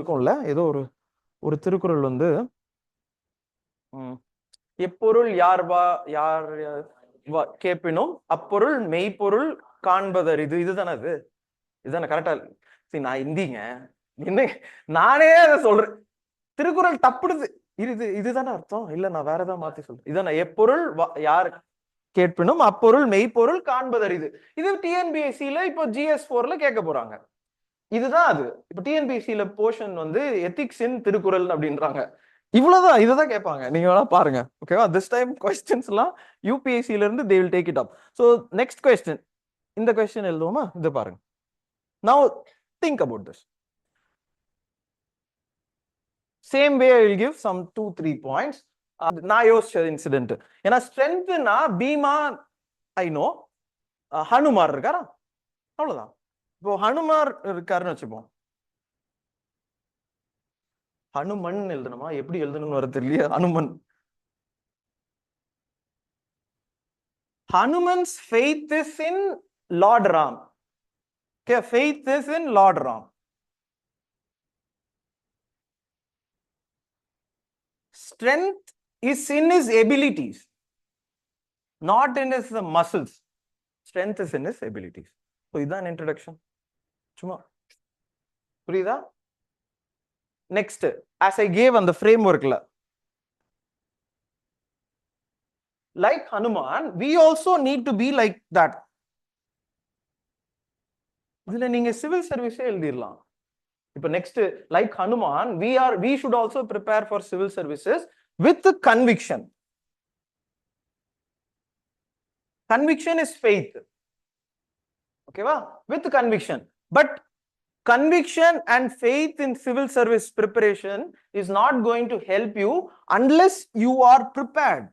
இருக்கும்ல, ஏதோ ஒரு திருக்குறள் வந்து எப்பொருள் யார்வா யார் கேட்பினும் அப்பொருள் மெய்ப்பொருள் காண்பதறிது. இதுதானே அது? இதுதானே கரெக்டா? சரி, நான் இந்திங்க என்ன, நானே அதை சொல்றேன். திருக்குறள் தப்புடுது. இதுதானே அர்த்தம்? இல்ல நான் வேற ஏதாவது மாத்தி சொல்றேன். இதானே எப்பொருள் யார் கேட்பினும் அப்பொருள் மெய்ப்பொருள் காண்பதறிது. இது டிஎன்பிஎஸ்சில இப்போ GS4ல கேட்க போறாங்க. இதுதான் அது. இப்ப டிஎன்பிஎஸ்சில போர்ஷன் வந்து எத்திக்ஸ் இன் திருக்குறள் அப்படின்றாங்க. இவ்வளவுதான், இதுதான் கேட்பாங்க. நீங்க வேணா பாருங்க. ஓகேவா? திஸ் டைம் கொஸ்டின்ஸ் எல்லாம் யூபிஎஸ்சில இருந்து they will take it up. So next question. இந்த கொஸ்டின் எழுதுவோமா? இது பாருங்க. Now think about this. Same way I will give some 2-3 points. நான் யோசிச்ச இன்சிடென்ட். ஏன்னா ஸ்ட்ரென்த்னா பீமா ஐ நோ, ஹனுமார் இருக்காரா, அவ்வளவுதான். இப்போ ஹனுமார் இருக்காருன்னு வச்சுப்போம். ஹனுமன் எழுதணுமா? எப்படி எழுதணும்னு வர தெரியல. Hanuman. Hanuman's faith is in Lord Ram. Okay, faith is in Lord Ram. Strength is in his abilities, not in his muscles. Strength is in his abilities. So idan introduction. Chuma புரியுதா? Next, as I gave on the framework la, like Hanuman, we also need to be like that. இதுல நீங்க civil சர்வீஸே எழுதிடலாம். இப்ப next, like Hanuman, we should also prepare for civil services with conviction. Conviction is faith. Okay va? With conviction. But conviction and faith in civil service preparation is not going to help you unless you are prepared.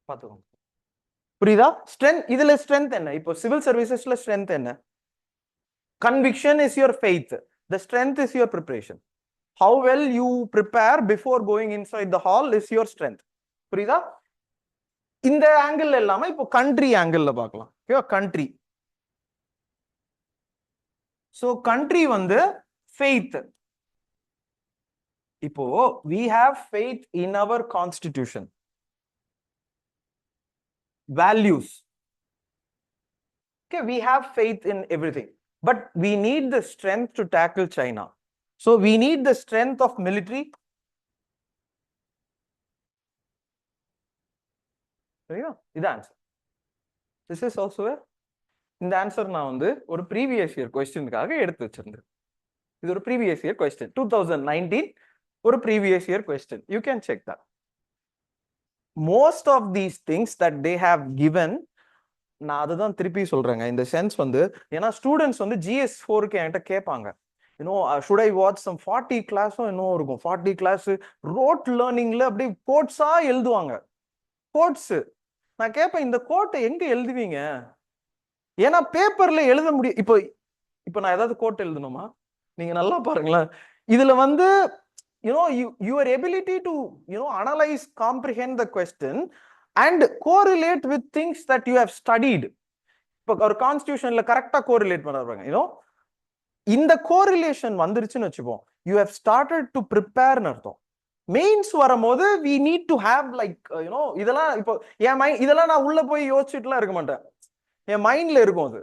பாத்துக்கோங்க. புரியுதா? Strength, இதுல strength என்ன? இப்போ civil சர்வீசஸ்ல strength என்ன? Conviction is your faith. The strength is your preparation. How well you prepare before going inside the hall is your strength. புரியுதா? இந்த angle இல்லாம இப்போ கண்ட்ரி ஆங்கிள் பார்க்கலாம். ஓகேவா? கண்ட்ரி. சோ கண்ட்ரி வந்து faith. இப்போ we have faith in our constitution, values. Okay, we have faith in everything, but we need the strength to tackle China. So we need the strength of military. This answer. This is also a, இந்த answer நான் வந்து ஒரு previous year கொஸ்டினுக்காக எடுத்து வச்சிருந்தேன். இது ஒரு previous year question, 2019 ஒரு previous year question. You can check that. Most of these things that they have given, நான் அதுதான் திருப்பி சொல்றேங்க. இந்த சென்ஸ் வந்து, ஏன்னா ஸ்டூடெண்ட்ஸ் வந்து GS4க்கு என்கிட்ட கேட்பாங்க, should I watch some 40 கிளாஸும் இன்னும் இருக்கும். 40 கிளாஸ் ரோட் லேர்னிங்ல அப்படி கோட்ஸா எழுதுவாங்க. கோட்ஸ் நான் கேட்பேன், இந்த கோட்டை எங்க எழுதுவீங்க? ஏன்னா பேப்பர்ல எழுத முடியும். இப்போ நான் ஏதாவது கோட் எழுதணுமா? நீங்க நல்லா பாருங்களேன். இதுல வந்து your ability to analyze, comprehend the question and correlate with things that you have studied. இப்போ ஒரு கான்ஸ்டிடியூஷன்ல கரெக்டா கோரிலேட் பண்ணுவாங்க. இந்த கோரிலேஷன் வந்துருச்சுன்னு வச்சுப்போம், you have started to prepare ன்னு அர்த்தம். மெயின்ஸ் வரும்போது we need to have like இதெல்லாம் இப்போ இதெல்லாம் நான் உள்ள போய் யோசிச்சுட்டுலாம் இருக்க மாட்டேன். என் மைண்ட்ல இருக்கும். அது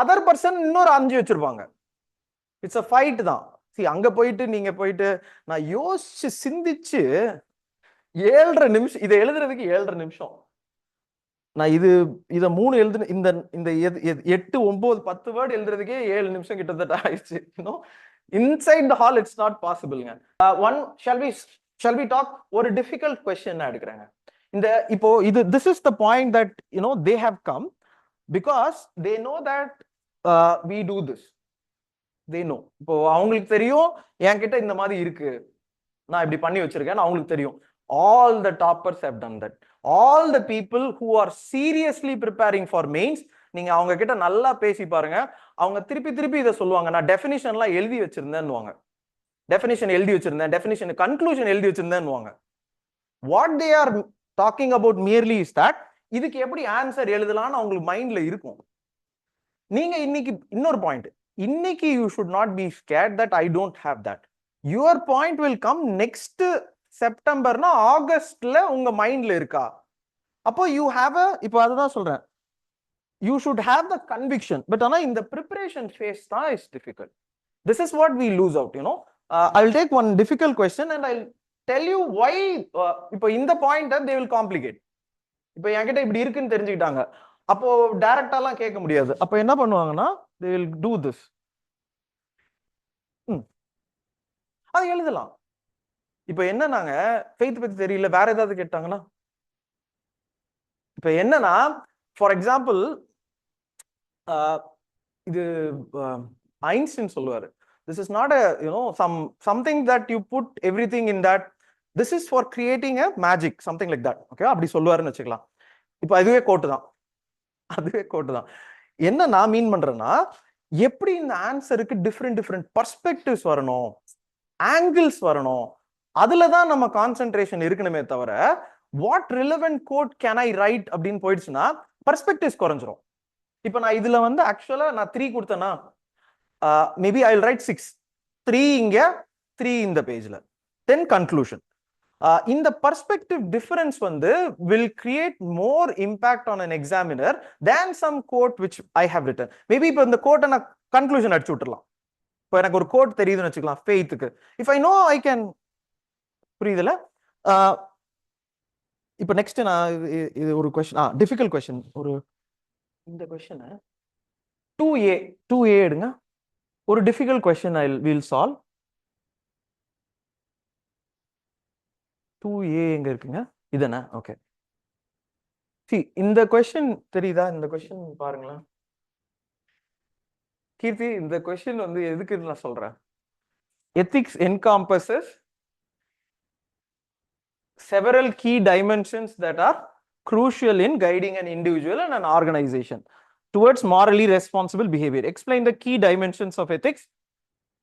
அதர் பர்சன் இன்னொரு 5 வச்சிருப்பாங்க. இட்ஸ் அ ஃபைட் தான். அங்க போயிட்டு நீங்க போயிட்டு நான் யோசிச்சு சிந்திச்சு 7.5 நிமிஷம் இதை எழுதுறதுக்கு 7.5 நிமிஷம். நான் இத 3 எழுது இந்த 8, 9, 10 வேர்டு எழுதுறதுக்கே 7 நிமிஷம் கிட்டத்தட்ட ஆயிடுச்சு. Inside the hall it's not பாசிபிள்ங்க. ஒன் ஷால் வி டாக் ஒரு டிஃபிகல்ட் क्वेश्चन நான் எடுக்கறேங்க. இந்த இப்போ this is the point that they have come because they know that we do this. They know. இப்போ அவங்களுக்கு தெரியும் என்கிட்ட இந்த மாதிரி இருக்கு, நான் இப்படி பண்ணி வச்சிருக்கேன், அவங்களுக்கு தெரியும். All the toppers have done that. All the people who are seriously preparing for mains, நீங்க அவங்க கிட்ட நல்லா பேசி பாருங்க, அவங்க திருப்பி இதை சொல்லுவாங்க, நான் டெஃபினிஷன்லாம் எழுதி வச்சிருந்தேன்னுவாங்க. டெஃபினிஷன் எழுதி வச்சிருந்தேன், டெஃபினிஷன் கன்க்ளூஷன் எழுதி வச்சிருந்தேன்னுவாங்க. What they are talking about merely is that இதுக்கு எப்படி ஆன்சர் எழுதலாம்னு உங்களுக்கு மைண்ட்ல இருக்கும். நீங்க இன்னைக்கு இன்னொரு பாயிண்ட், இன்னைக்கு you should not be scared that I don't have that. Your point will come next செப்டம்பர்னா ஆகஸ்ட்ல உங்க மைண்ட்ல இருக்கா? அப்போ யூ ஹேவ் அ, இப்போ அதுதான் சொல்றேன், you should have the conviction. But ஆனா இந்த ப்ரிப்பரேஷன் ஃபேஸ் தான் is difficult. This is what we lose out, you know. I'll take one difficult question and I'll tell you why. இப்போ இந்த point they will complicate. இப்போ என்கிட்ட இப்படி இருக்குன்னு தெரிஞ்சுக்கிட்டாங்க, அப்போ டைரக்டாலாம் கேட்க முடியாது. அப்போ என்ன பண்ணுவாங்கன்னா they will do this. அது எழுதலாம். இப்போ என்னன்னாங்க, ஃபெய்த் பத்தி தெரியல, வேற ஏதாவது கேட்டாங்கன்னா, இப்போ என்னன்னா ஃபார் எக்ஸாம்பிள் இது ஐன்ஸ்டீன் சொல்லுவாரு, this is not a, you know, something that you put everything in that, this is for creating a magic, something like that. Okay, அப்படி சொல்லுவாருன்னு வச்சுக்கலாம். இப்போ அதுவே கோட்டு தான், அதுவே கோட்டு தான். என்ன நான் மீன் பண்றேன்னா, எப்படி இந்த ஆன்சருக்கு டிஃப்ரெண்ட் பர்ஸ்பெக்டிவ்ஸ் வரணும், ஆங்கிள்ஸ் வரணும், அதுல தான் நம்ம கான்சென்ட்ரேஷன் இருக்கணுமே தவிர what relevant quote can I write அப்படின்னு போயிடுச்சுன்னா பர்ஸ்பெக்டிவ்ஸ் குறைஞ்சிரும். இப்போ நான் இதுல வந்து ஆக்சுவலா நான் 3 கொடுத்தேன்னா மேபி ஐ வில் ரைட் 6, 3 இங்க 3 இந்த பேஜ்ல, தென் கன்க்ளூஷன். இந்த பர்ஸ்பெக்டிவ் டிஃபரன்ஸ் வந்து will create more impact on an examiner than some quote which I have written. Maybe இப்போ இந்த கோட்டை நான் கன்க்ளூஷன் அடிச்சு விட்டுறலாம். இப்போ எனக்கு ஒரு கோட் தெரியுதுன்னு வச்சுக்கலாம் ஃபெய்த்துக்கு, if I know I can, புரியுதுல? இப்போ நெக்ஸ்ட் நான் இது ஒரு கொஸ்டின், டிஃபிகல்ட் கொஸ்டின், ஒரு இந்த கொஸ்டின் 2A எடுங்க. ஒரு difficult question I will solve. 2A எங்க இருக்குங்க? இதுனா ஓகே. see இந்த கொஸ்டின் தெரியுதா? இந்த கொஸ்டின் பாருங்களேன் கீர்த்தி, இந்த கொஸ்டின் வந்து எதுக்கு நான் சொல்றேன், ethics encompasses several key dimensions that are crucial in guiding an individual and an organization towards morally responsible behavior. Explain the key dimensions of ethics.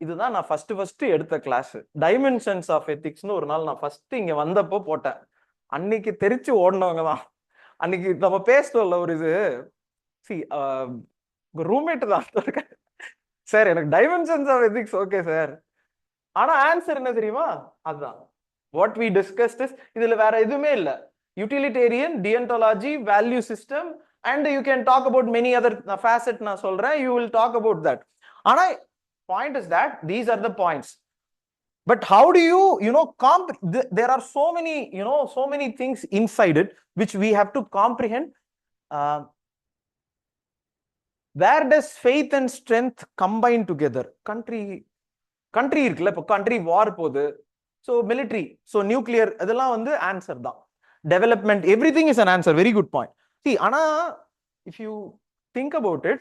இதுதான் நான் ஃபர்ஸ்ட் எடுத்த கிளாஸ், டைமென்ஷன்ஸ் ஆஃப் எத்திக்ஸ்னு. ஒரு நாள் நான் ஃபர்ஸ்ட் இங்க வந்தப்போ போட்டேன், அன்னைக்கு தெரிச்சு ஓடினவங்க தான். அன்னைக்கு நம்ம பேசல ஒரு இது, சி ரூம்மேட் தான் சார், எனக்கு dimensions of ethics okay sir, ஆனா ஆன்சர் என்ன தெரியுமா? அதுதான் வாட் வி டிஸ்கஸ்ட் இஸ், இதுல வேற எதுவுமே இல்ல, utilitarian, deontology, value system, and you can talk about many other facet. நான் சொல்றேன், you will talk about that. ஆனா point is that these are the points, but how do you know there are so many, you know, so many things inside it which we have to comprehend. Where does faith and strength combine together? country இருக்குல்ல, இப்போ country war போகுது, so military, so nuclear, அதெல்லாம் வந்து answer தான். development, everything is an answer. Very good point. see ana if you think about it,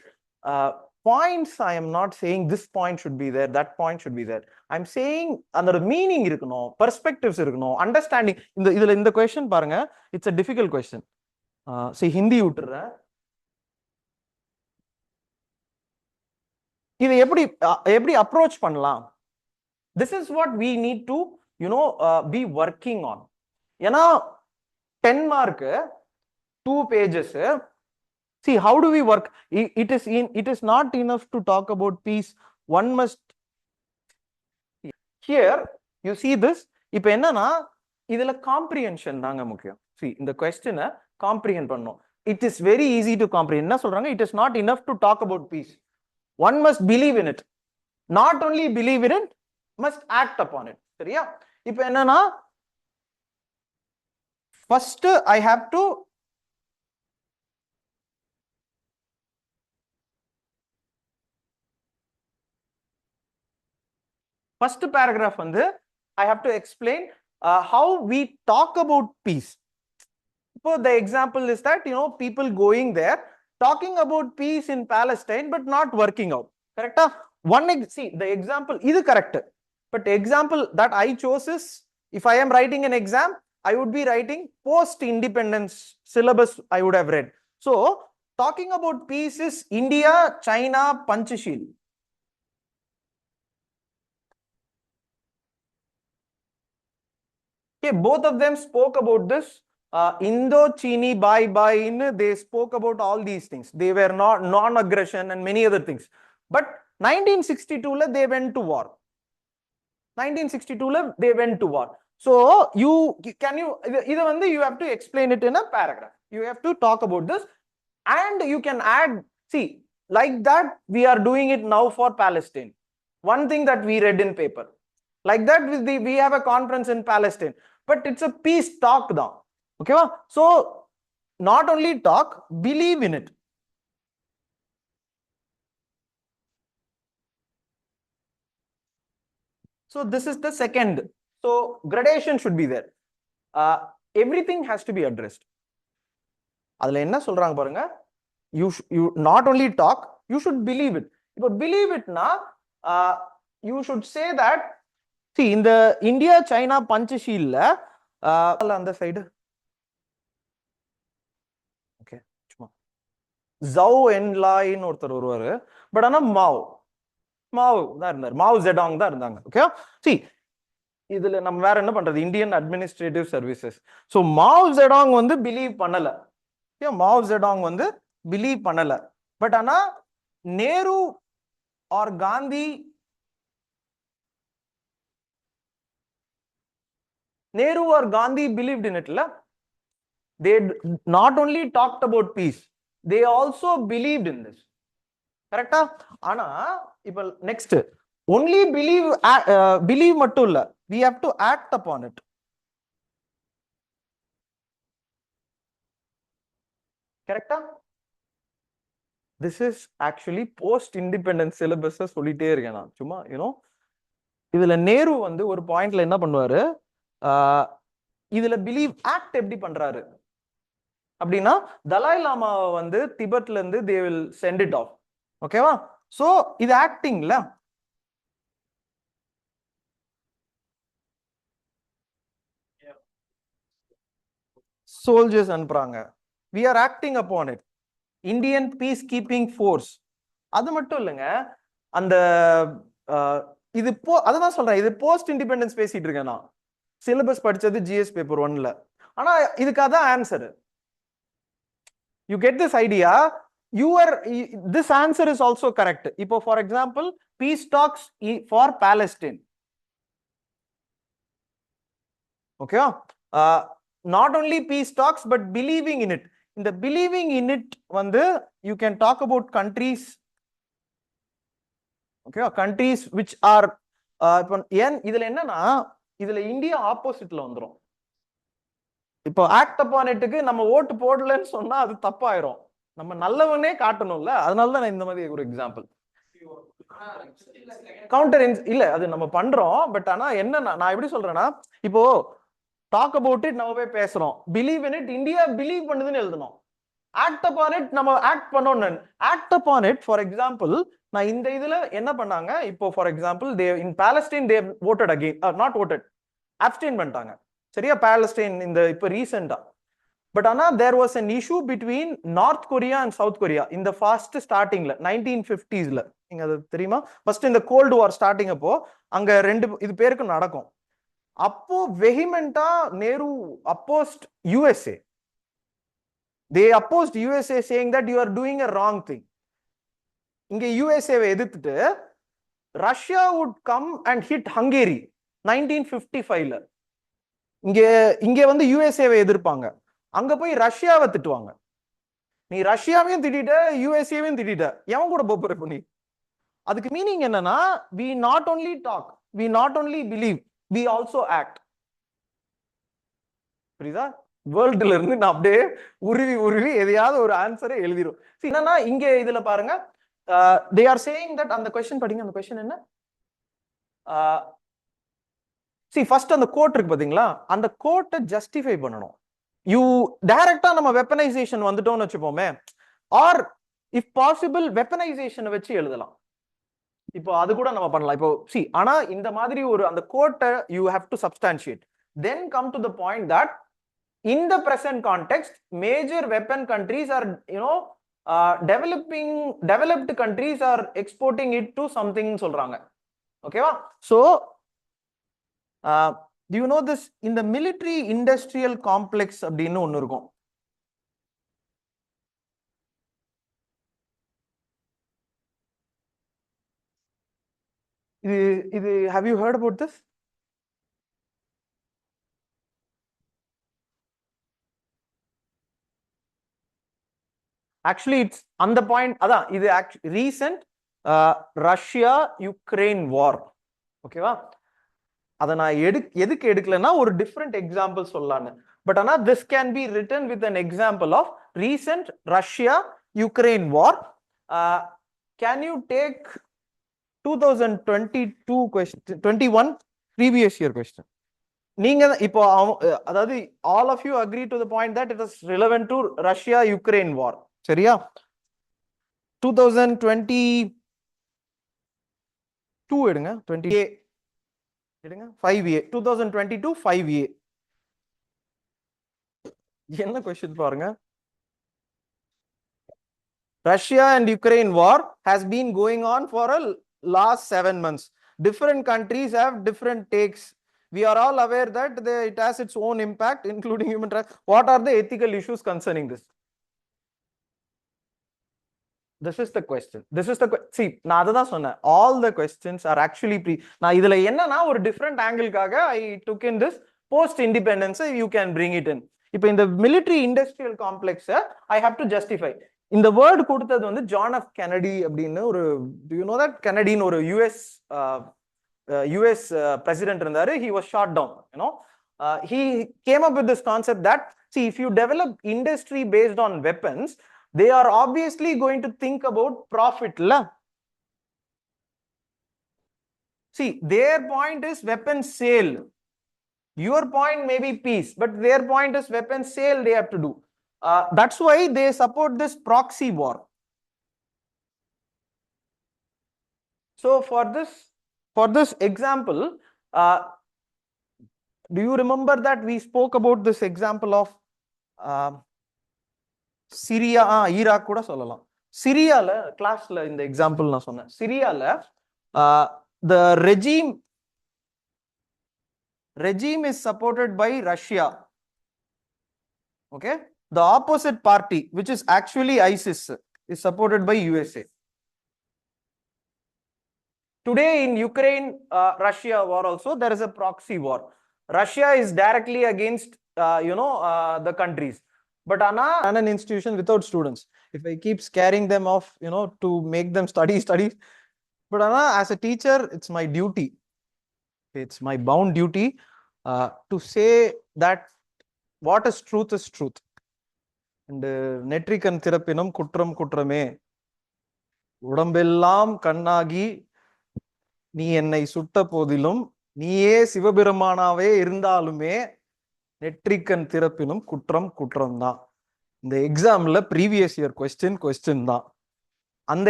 points, I am not saying this point should be there, that point should be there. I'm saying அந்த meaning இருக்கணும், perspectives இருக்கணும், understanding. இதுல இந்த question பாருங்க, it's a difficult question. see Hindi விட்டுறேன். இதை எப்படி approach பண்ணலாம்? this is what we need to, you know, be working on. ஏன்னா 10 mark 2 pages. see how do we work? it is not enough to talk about peace. one must, here you see this, இப்போ என்னன்னா இதுல comprehension தாங்க முக்கியம். see இந்த question comprehend பண்ணனும். it is very easy to comprehend. என்ன சொல்றாங்க? it is not enough to talk about peace, one must believe in it. not only believe in it, must act upon it. சரியா? இப்போ என்னன்னா first I have to first paragraph வந்து I have to explain how we talk about peace. So the example is that, you know, people going there talking about peace in Palestine but not working out. Correct? See the example is correct, but example that I chose is, if I am writing an exam, I would be writing post independence syllabus I would have read. So talking about peace is India, China, Panchashil. Okay, both of them spoke about this Indo-Chini bye-bye, they spoke about all these things. They were not non-aggression and many other things. But 1962, they went to war. 1962, they went to war. So, you have to explain it in a paragraph. You have to talk about this. And you can add, see, like that, we are doing it now for Palestine. One thing that we read in paper. Like that, we have a conference in Palestine. But it's a peace talk now. Okay, so not only talk, believe in it. So this is the second. So gradation should be there. Everything has to be addressed. அதுல என்ன சொல்றாங்க பாருங்க, you not only talk, you should believe it. இப்போ believe itனா you should say that, see, இந்த India China பஞ்சஷீல்ல அந்த side okay, சும்மா ஜவ் என்லாயின்னு ஒருத்தர் வருவாரு. பட் ஆனா மாவ் தான் இருந்தார், மாவ் ஜெடாங் தான் இருந்தாங்க. ஓகே, see, இதுல நம்ம வேற என்ன பண்றது, Indian administrative services. So Mau ஜெடாங் வந்து பிலீவ் பண்ணல, மாவ் ஜெடாங் வந்து பிலீவ் பண்ணல. பட் ஆனா Nehru or Gandhi, Nehru or Gandhi believed in it. They not only talked about peace, they also believed in this. Correct? Ana, next, only believe mattu illa, we have to act upon it. Correct? This is actually post-independence syllabus சொல்லிட்டே இருக்கேன் நான் சும்மா. இதுல நேரு வந்து ஒரு பாயிண்ட்ல என்ன பண்ணுவாரு, இதுல பிலீவ் ஆக்ட் எப்படி பண்றாரு அப்படின்னா, தலாய் லாமாவை வந்து திபெத்ல இருந்து they will send it off. ஓகேவா? சோ இது ஆக்டிங்ல சோல்ஜர்ஸ் அனுப்புறாங்க, we are acting upon it. Indian piece keeping force. அது மட்டும் இல்லைங்க, அந்த இது அதான் சொல்றேன், இது போஸ்ட் இண்டிபெண்டன்ஸ் பேசிட்டு இருக்கேன் நான். சிலபஸ் படிச்சது ஜிஎஸ் பேப்பர் 1ல. ஆனா இதுக்காக தான் answer. You get this idea? This answer is also correct. இப்போ for example, peace talks for Palestine. Okay? Not only peace talks, but believing in it. In the believing in it, you can talk about countries. Okay? Countries which are இதுல என்னன்னா, இதுல India ஆப்போசிட்ல வந்துரும். இப்போ act upon இட்டுக்கு நம்ம ஓட்டு போடலன்னு சொன்னா அது தப்பாயிரும். நம்ம நல்லவனே காட்டணும்ல, அதனாலதான் நான் இந்த மாதிரி ஒரு எக்ஸாம்பிள். கவுண்டர் இல்ல, அது நம்ம பண்றோம். பட் ஆனா என்ன, நான் எப்படி சொல்றேன்னா, இப்போ டாக் அபவுட் இட் நம்ம போய் பேசுறோம், believe in it India believe பண்ணுதுன்னு எழுதணும். ஆக்ட் அப்பான் இட் நம்ம ஆக்ட் பண்ணணும். Act upon it, for example, நான் இந்த இதுல என்ன பண்ணாங்க, இப்போ for example in Palestine they voted again, not voted, abstain பண்ணிட்டாங்க. சரியா? பாலஸ்டைன் இந்த இப்போ ரீசெண்டா. பட் ஆனா there was an issue between North Korea and South Korea இந்த ஃபாஸ்ட் ஸ்டார்டிங்ல 1950s. நீங்க அது தெரியுமா? ஃபர்ஸ்ட் இந்த கோல்டு வார் ஸ்டார்டிங் அப்போ அங்க ரெண்டு இது பேருக்கு நடக்கும். அப்போ வெஹிமெண்டா Nehru அப்போஸ்ட் USA. They opposed USA saying that you are doing a wrong thing. இங்க யூஎஸ்ஏவை எதிர்த்துட்டு Russia would come and hit Hungary 1955ல. இங்க வந்து யூஎஸ்ஏவை எதிர்ப்பாங்க, அங்க போய் ரஷ்யாவை திட்டுவாங்க. நீ ரஷ்யாவையும் திட்டிட்ட, யூஎஸ்ஏவையும் திட்டிட்ட, எவன் கூட போற நீ? அதுக்கு மீனிங் என்னன்னா, we not only talk, we not only believe, we also act. புரியுதா? வேர்ல்டுல இருந்து நான் அப்படியே உருவி எதையாவது ஒரு ஆன்சரை எழுதிரும். என்னன்னா இங்க இதுல பாருங்க, they are saying that, அந்த கொஸ்டின் படிங்க. அந்த கொஸ்டின் என்ன? see, ஃபர்ஸ்ட் அந்த கோட் இருக்கு பாத்தீங்களா, அந்த கோட்டை ஜஸ்டிஃபை பண்ணணும். யூ டைரக்டா நம்ம வெப்பனைசேஷன் வந்துட்டோம்னு வச்சுப்போமே, ஆர் இஃப் பாசிபிள் வெப்பனைசேஷனை வச்சு எழுதலாம். இப்போ அது கூட நம்ம பண்ணலாம். இப்போ ஆனா இந்த மாதிரி ஒரு அந்த கோட்டை you have to substantiate. Then come to the point that in the present context, major weapon countries are, developed countries are exporting it to something சொல்றாங்க. ஓகேவா? So Do you know this? In the military industrial complex அப்படின்னு ஒன்னு இருக்கும். இது have you heard about this? Actually it's on the point அதான் இது recent Russia Ukraine வார். ஓகேவா? அதை நான் எதுக்கு எடுக்கலன்னா ஒரு டிஃப்ரெண்ட் எக்ஸாம்பிள் சொல்லலான்னு. பட் ஆனா this can be written with an example of recent Russia Ukraine war. Can you take 2022 question 21 previous year question? நீங்க இப்போ அதாவது all of you agree to the point that it is relevant to Russia Ukraine war. சரியா? 2022 எடுங்க. 20 எடுங்க 5A 2022 5A. என்ன question பாருங்க. Russia and Ukraine war has been going on for a last 7 months. Different countries have different takes. We are all aware that it has its own impact, including human rights. What are the ethical issues concerning this? This is the question. See, நான் அதுதான் சொன்னேன். All the questions are actually நான் இதுல என்னன்னா ஒரு different angle-காக I took in this post independence. You can bring it in. இப்போ இந்த military industrial complex I have to justify. இந்த வேர்ட் கொடுத்தது வந்து ஜான் எஃப் கெனடி அப்படின்னு ஒரு, do you know that? கெனடின்னு ஒரு US president இருந்தாரு. He was shot down, you know. He came up with this concept that, see, if you develop industry based on weapons, they are obviously going to think about profit la. See, their point is weapon sale. Your point may be peace, but their point is weapon sale they have to do. That's why they support this proxy war. So for this example, do you remember that we spoke about this example of Syria, Iraq கூட சொல்லலாம். சிரியால கிளாஸ்ல இந்த example நான் சொன்னேன். சிரியால the regime is supported by Russia. Okay, the opposite party, which is actually ISIS, is supported by USA. Today in Ukraine Russia war also there is a proxy war. Russia is directly against the countries. But an institution without students, if I keep scaring them off, to make them study. But as a teacher, it's my duty. It's my bound duty to say that what is truth is truth. And நெற்றிக்கண் திறப்பினும் குற்றம் குற்றமே, உடம்பெல்லாம் கண்ணாகி நீ என்னை சுட்ட போதிலும் நீயே சிவபெருமானாவே இருந்தாலுமே நெற்றிக்கண் திறப்பினும் குற்றம் குற்றம் தான். இந்த எக்ஸாம்ல ப்ரீவியஸ் இயர் கொஸ்டின் தான். அந்த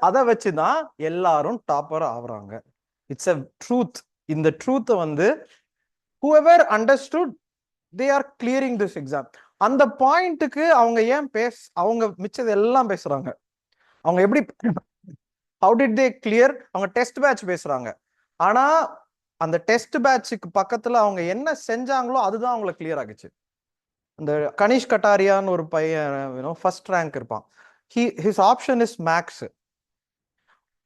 அதை வச்சுதான் எல்லாரும் டாப்பர் ஆகுறாங்க. It's a truth. இந்த ட்ரூத்தை வந்து whoever understood, they are clearing this exam. அந்த பாயிண்ட்டுக்கு அவங்க ஏன் அவங்க மிச்சது எல்லாம் பேசுறாங்க. அவங்க எப்படி how did they clear? அவங்க டெஸ்ட் பேட்ச் பேசுறாங்க. ஆனா அந்த டெஸ்ட் பேட்சுக்கு பக்கத்துல அவங்க என்ன செஞ்சாங்களோ அதுதான் அவங்கள கிளியர் ஆகுச்சு. இந்த கனிஷ் கட்டாரியான்னு ஒரு பையன் ஃபர்ஸ்ட் ரேங்க் இருப்பான். his option is maths.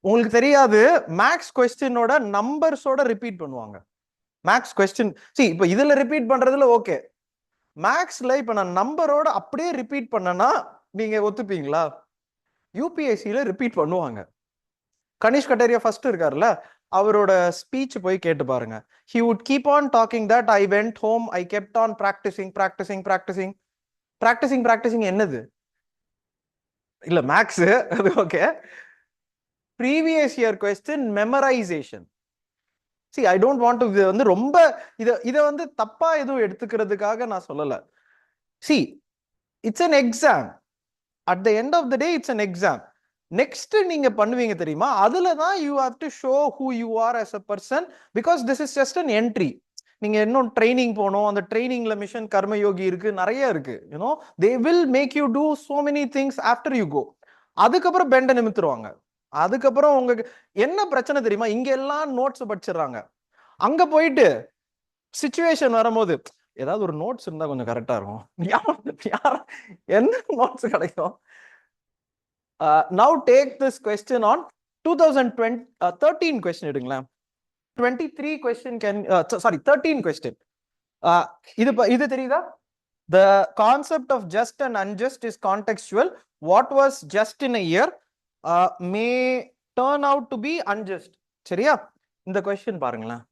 உங்களுக்கு தெரியாது, மேக்ஸ் கொஸ்டினோட நம்பர்ஸோட ரிப்பீட் பண்ணுவாங்க. மேக்ஸ் கொஸ்டின் இப்ப இதுல ரிப்பீட் பண்றதுல ஓகே, மேக்ஸ்ல இப்ப நான் நம்பரோட அப்படியே ரிப்பீட் பண்ணனா நீங்க ஒத்துப்பீங்களா? யூபிஎஸ்சில ரிப்பீட் பண்ணுவாங்க. கனிஷ் கட்டாரியா ஃபர்ஸ்ட் இருக்காருல்ல, அவரோட ஸ்பீச் போய் கேட்டு பாருங்க. he would keep on talking that I went home, I kept on practicing. என்னது இல்ல மேக்ஸ், அது okay. previous year question memorization. I don't want to வந்து ரொம்ப இத வந்து தப்பா எதுவும் எடுத்துக்கிறதுக்காக நான் சொல்லல. it's an exam. at the end of the day it's an exam. Next நீங்க பண்ணுவீங்க தெரியுமா, அதுலதான் you have to show who you are as a person, because this is just an entry. நீங்க இன்னும் ட்ரைனிங் போகணும். அந்த ட்ரைனிங்ல மிஷன் கர்மயோகி இருக்கு, நிறைய இருக்கு. they will make you do so many things after you go. அதுக்கப்புறம் பெண்ட நிமித்துருவாங்க. அதுக்கப்புறம் உங்களுக்கு என்ன பிரச்சனை தெரியுமா, இங்க எல்லாம் நோட்ஸ் படிச்சிடறாங்க. அங்க போயிட்டு சிச்சுவேஷன் வரும்போது ஏதாவது ஒரு நோட்ஸ் இருந்தா கொஞ்சம் கரெக்டா இருக்கும். என்ன நோட்ஸ் கிடைக்கும்? Now take this question on 2013 question எடுங்களேன். 23 question can sorry 13 question. இது தெரியுதா? The concept of just and unjust is contextual. What was just in a year may turn out to be unjust. சரியா? இந்த question பாருங்களேன்.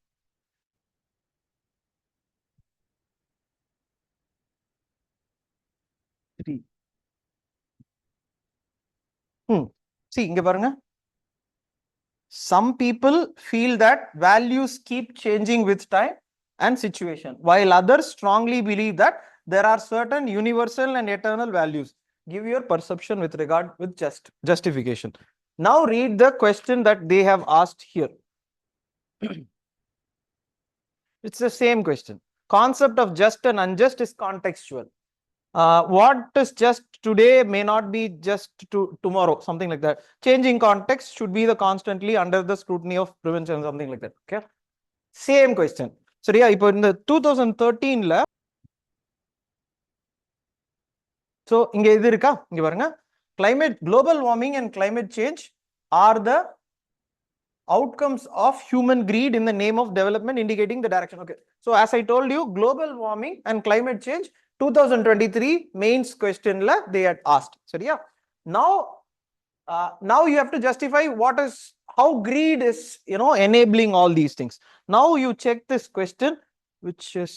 See இங்க பாருங்க. Some people feel that values keep changing with time and situation, while others strongly believe that there are certain universal and eternal values. Give your perception with regard with justification. Now read the question that they have asked here. It's the same question. Concept of just and unjust is contextual. What is just today may not be just tomorrow, something like that. Changing context should be the constantly under the scrutiny of prevention, something like that. Okay, same question. சரியா? இப்போ இந்த 2013ல so இங்க இது இருக்கா? இங்க பாருங்க, climate, global warming and climate change are the outcomes of human greed in the name of development, indicating the direction. Okay, so as I told you, global warming and climate change 2023 mains question la they had asked. சரியா? Now you have to justify what is, how greed is, enabling all these things. Now you check this question, which is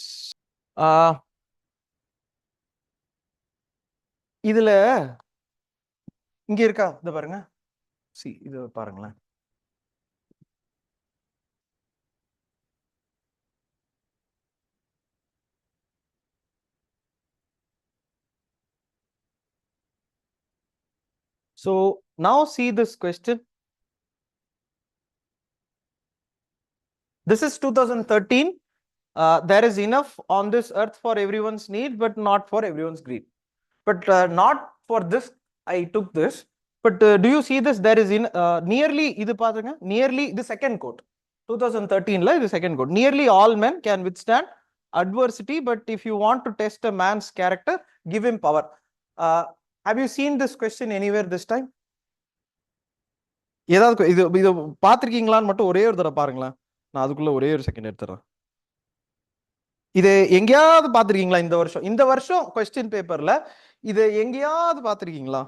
இதுல இங்க இருக்கா? இத பாருங்க. See, இது பாருங்களேன். So now see this question. This is 2013. There is enough on this earth for everyone's need, but not for everyone's greed. But not for this, I took this. But do you see this? There is nearly, இது பாருங்க, nearly the second quote. 2013 la, the second quote. Nearly all men can withstand adversity, but if you want to test a man's character, give him power. Have you seen this question anywhere this time? ஏதாவது இது பார்த்திருக்கீங்களான்னு மட்டும் ஒரே ஒரு தடவை பாருங்களேன். நான் அதுக்குள்ள ஒரே ஒரு செகண்ட் எடுத்துறேன். இது எங்கேயாவது பார்த்திருக்கீங்களா? இந்த வருஷம் கொஸ்டின் பேப்பர்ல இது எங்கேயாவது பார்த்திருக்கீங்களா?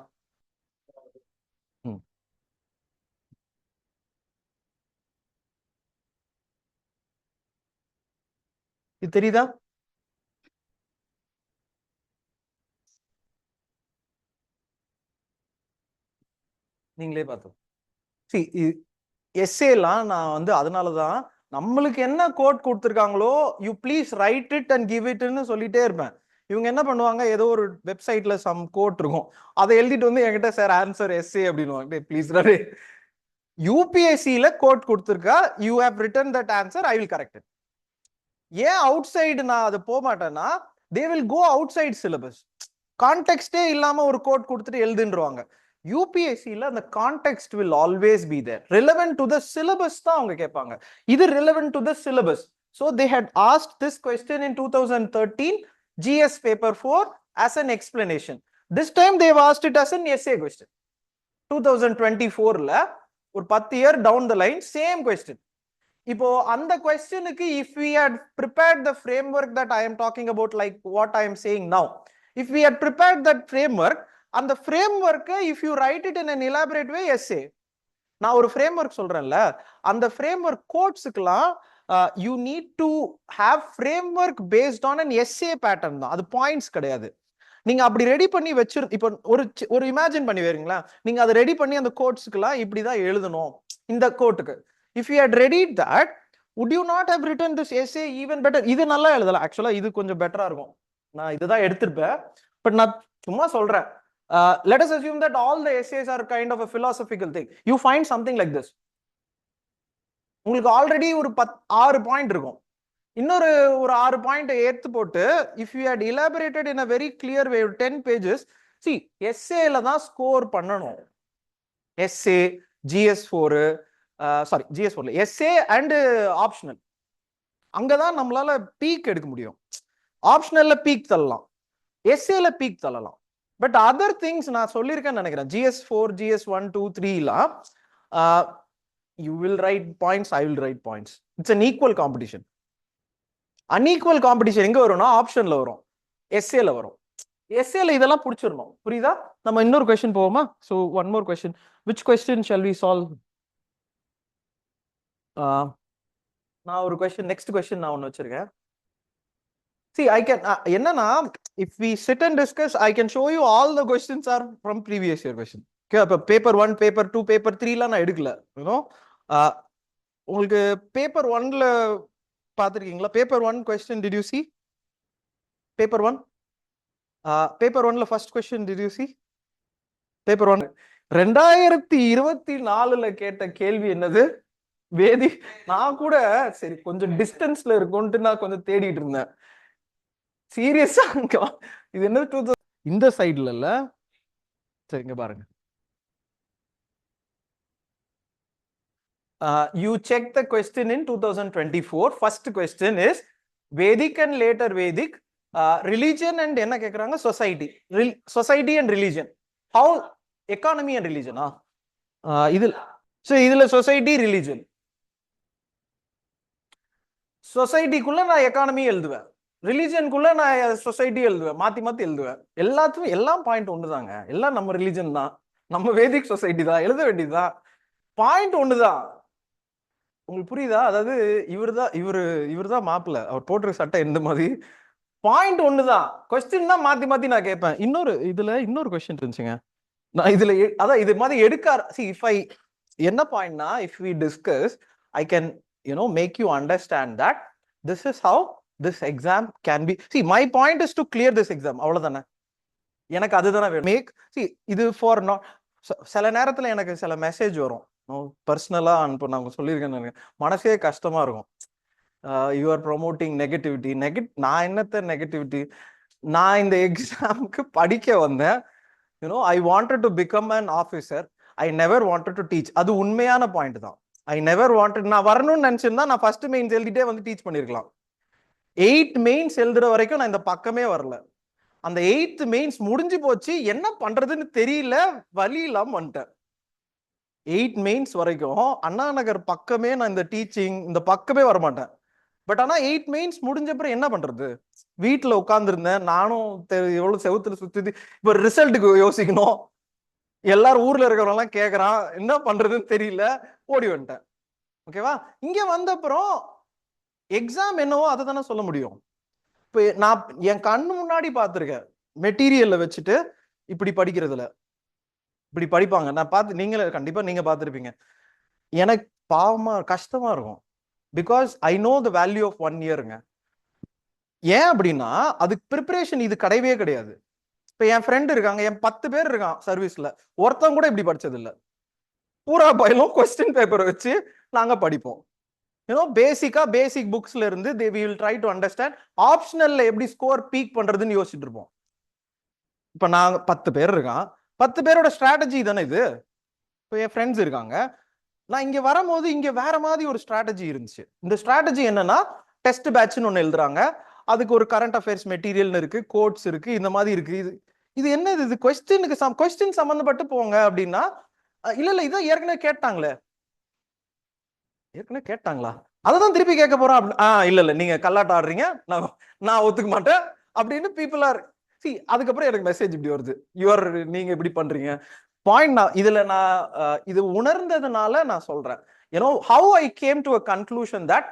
இது தெரியுதா? நீங்களே பார்த்தோம். எஸ்ஏலாம் நான் வந்து அதனாலதான் நம்மளுக்கு என்ன கோட் கொடுத்துருக்காங்களோ you please write it and give இட்னு சொல்லிட்டே இருப்பேன். இவங்க என்ன பண்ணுவாங்க, ஏதோ ஒரு வெப்சைட்ல சம் கோட் இருக்கும், அதை எழுதிட்டு வந்து என்கிட்ட சார் ஆன்சர் எஸ்ஏ அப்படின்னு. ப்ளீஸ் ரவி, யூபிஎஸ்சியில கோட் கொடுத்துருக்கா, you have written that answer, I will correct it. ஏன் அவுட் சைடு நான் அது போக மாட்டேன்னா, they will go outside syllabus. கான்டெக்ஸ்டே இல்லாம ஒரு கோட் கொடுத்துட்டு எழுதுன்றுவாங்க. யூபிஎஸ்சியில அந்த context will always be there. Relevant to the syllabus தான் அவங்க கேட்பாங்க. இது relevant to the syllabus. So they had asked this question in 2013 GS paper 4 as an explanation. This time they have asked it as an essay question. 2024 ல ஒரு 10 year down the line same question. இப்போ அந்த கொஸ்டினுக்கு if we had prepared the framework that I am talking about, like what I am saying now, if we had prepared that framework, அந்த framework if you write it in an elaborate way, essay. நான் ஒரு framework சொல்றேன்ல, அந்த framework கோட்ஸ்க்குலாம் you need to have framework based on an essay pattern தான், அது points கிடையாது. நீங்க அப்படி ரெடி பண்ணி வச்சிரு, இப்போ ஒரு இமேஜின் பண்ணி வரீங்களா, நீங்க அதை ரெடி பண்ணி அந்த கோட்ஸ்க்குலாம் இப்படிதான் எழுதணும் இந்த கோட்டுக்கு. If you had readied that, would you not have written this essay even better? இது நல்லா எழுதலாம். ஆக்சுவலா இது கொஞ்சம் பெட்டரா இருக்கும். நான் இதுதான் எடுத்திருப்பேன், பட் நான் சும்மா சொல்றேன். Let us assume that all the essays are kind of a philosophical thing. You find something like this. உங்களுக்கு ஆல்ரெடி ஒரு 6 பாயிண்ட் இருக்கும், இன்னொரு ஒரு 6 பாயிண்ட் எடுத்து போட்டு if you had elaborated in a very clear way 10 pages. see, essayல தான் score பண்ணணும். essay GS4 sorry GS4 essay and optional. அங்கதான் நம்மளால பீக் எடுக்க முடியும். ஆப்ஷனல்ல பீக் தள்ளலாம், எஸ்ஏல பீக் தள்ளலாம். பட் அதர் திங்ஸ் நான் சொல்லியிருக்கேன்னு நினைக்கிறேன். GS4, GS1, 2, 3லாம் you will write points, I will write points. It's an equal competition. Unequal competition எங்க வரும்னா ஆப்ஷன்ல வரும், எஸ்ஏல வரும். எஸ்ஏல இதெல்லாம் புடிச்சிடணும். புரியுதா? நம்ம இன்னொரு கொஸ்டின் போவோமா? So one more question. Which question shall we solve? நான் ஒரு கொஸ்டின், நெக்ஸ்ட் கொஸ்டின் நான் ஒன்னு வச்சிருக்கேன். See, I can என்னன்னா if we sit and discuss, I can show you all the questions are from previous year question. Okay, அப்ப paper 1, paper 2, paper 3லாம் நான் எடுக்கல. you know உங்களுக்கு பேப்பர் 1ல பாத்திருக்கீங்களா? Paper 1 question did you see? Paper 1 paper 1ல first question did you see? Paper 1 2024ல கேட்ட கேள்வி என்னது? வேதி. நான் கூட சரி கொஞ்சம் டிஸ்டன்ஸ்ல இருக்கும்ட்டு நான் கொஞ்சம் தேடிட்டு இருந்தேன். சீரியஸா இது என்ன 2000 இந்த சைடுல இல்ல. சரிங்க பாருங்க. You check the question in 2024. First question is Vedic and later Vedic, religion and என்ன கேக்குறாங்க? Society. Society and religion. How economy and religion? இதுல society, religion. சொசைட்டிக்குள்ள நான் எக்கானமி எழுதுவேன், ரிலிஜனுக்குள்ள நான் சொசைட்டி எழுதுவேன், மாத்தி மாத்தி எழுதுவேன். எல்லாத்துக்கும் எல்லாம் பாயிண்ட் ஒண்ணுதாங்க. எல்லாம் நம்ம ரிலிஜன் தான், நம்ம வேதிக் சொசைட்டி தான், எழுத வேண்டியதுதான். பாயிண்ட் ஒண்ணுதான். உங்களுக்கு புரியுதா? அதாவது இவருதான் மாப்பிள்ள, அவர் போட்டிருக்க சட்டை எந்த மாதிரி. பாயிண்ட் ஒண்ணுதான், கொஸ்டின் தான் மாத்தி மாத்தி நான் கேட்பேன். இன்னொரு கொஸ்டின் இருந்துச்சுங்க. நான் இதுல அதான் இது மாதிரி எடுக்க என்ன பாயிண்ட்னா, if we discuss I can make you understand that this is how this exam can be. See, my point is to clear this exam. அவ்வளவுதானே, எனக்கு அதுதானே வேணும். இது ஃபார் சில நேரத்துல எனக்கு சில மெசேஜ் வரும் பர்சனலா அனுப்ப, நான் சொல்லியிருக்கேன், மனசே கஷ்டமா இருக்கும். You are promoting negativity. நான் என்னத்த நெகட்டிவிட்டி? நான் இந்த எக்ஸாமுக்கு படிக்க வந்தேன். I wanted to become an officer. I never wanted to teach. அது உண்மையான பாயிண்ட் தான். I never wanted. நான் வரணும்னு நினைச்சிருந்தா நான் ஃபர்ஸ்ட் மெயின்ஸ் எழுதிட்டே வந்து டீச் பண்ணிருக்கலாம். 8 மெயின்ஸ் எழுதுற வரைக்கும் நான் இந்த பக்கமே வரல. அந்த 8th மெயின்ஸ் முடிஞ்சு போச்சு, என்ன பண்றதுன்னு தெரியல, வழி இல்லாம வந்துட்டேன். 8 மெயின்ஸ் வரைக்கும் அண்ணா நகர் பக்கமே நான் இந்த டீச்சிங் இந்த பக்கமே வரமாட்டேன். பட் ஆனா 8 மெயின்ஸ் முடிஞ்ச அப்புறம் என்ன பண்றது? வீட்டுல உட்கார்ந்துருந்தேன். நானும் எவ்வளவு செவுத்துல சுத்தி, இப்ப ரிசல்ட்டுக்கு யோசிக்கணும், எல்லாரும் ஊர்ல இருக்கிறவங்க எல்லாம் கேக்குறான், என்ன பண்றதுன்னு தெரியல, ஓடி வந்துட்டேன். ஓகேவா? இங்க வந்த அப்புறம் எக்ஸாம் என்னவோ அதை தானே சொல்ல முடியும். இப்ப நான் என் கண்ணு முன்னாடி பார்த்திருக்கேன், மெட்டீரியல்ல வச்சுட்டு இப்படி படிக்கிறதுல இப்படி படிப்பாங்க. நான் பார்த்து, நீங்களே கண்டிப்பா நீங்க பார்த்திருப்பீங்க. எனக்கு பாவமா கஷ்டமா இருக்கும். Because I know the value of 1 இயருங்க. ஏன் அப்படின்னா அதுக்கு ப்ரிப்பரேஷன் இது கிடையவே கிடையாது. இப்ப என் ஃப்ரெண்ட் இருக்காங்க, என் 10 பேர் இருக்கான் சர்வீஸ்ல, ஒருத்தவங்க கூட இப்படி படிச்சது இல்ல. பூரா பயிலும் கொஸ்டின் பேப்பரை வச்சு நாங்க படிப்போம். பேசிக் புக்ஸ்ல இருந்து they will try to understand. ஆப்ஷனல்ல எப்படி ஸ்கோர் பீக் பண்றதுன்னு யோசிச்சுட்டு இருப்போம். இப்ப நாங்க 10 பேர் இருக்கான், 10 பேரோட ஸ்ட்ராட்டஜி தானே இது. இப்போ என் ஃப்ரெண்ட்ஸ் இருக்காங்க, நான் இங்க வரும்போது இங்க வேற மாதிரி ஒரு ஸ்ட்ராட்டஜி இருந்துச்சு. இந்த ஸ்ட்ராட்டஜி என்னன்னா, டெஸ்ட் பேட்ச்னு ஒண்ணு எழுதுறாங்க, அதுக்கு ஒரு கரண்ட் அஃபேர்ஸ் மெட்டீரியல் இருக்கு, கோட்ஸ் இருக்கு, இந்த மாதிரி இருக்கு. இது என்னது? இது கொஸ்டின் சம்பந்தப்பட்டு போங்க அப்படின்னா, இல்ல இதான் ஏற்கனவே கேட்டாங்களே. ஏற்கனவே கேட்டாங்களா? அதான் திருப்பி கேட்க போறோம். இல்ல நீங்க கல்லாட்ட ஆடுறீங்க, நான் ஒத்துக்க மாட்டேன் அப்படின்னு பீப்புள் ஆர். அதுக்கப்புறம் எனக்கு மெசேஜ் இப்படி வருது, நீங்க இப்படி பண்றீங்க. பாயிண்ட் நான் இது உணர்ந்ததுனால நான் சொல்றேன். how I came to a conclusion that